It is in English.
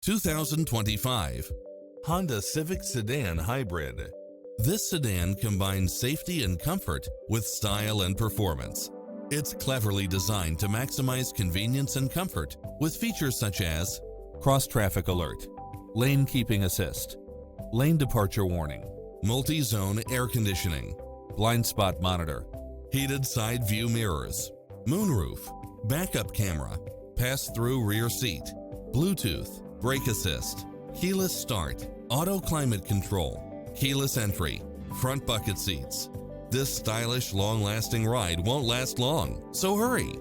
2025 Honda Civic Sedan Hybrid. This sedan combines safety and comfort with style and performance. It's cleverly designed to maximize convenience and comfort with features such as cross-traffic alert, lane keeping assist, lane departure warning, multi-zone air conditioning, blind spot monitor, heated side view mirrors, moonroof, backup camera, pass-through rear seat, Bluetooth, brake assist, keyless start, auto climate control, keyless entry, front bucket seats. This stylish, long-lasting ride won't last long, so hurry!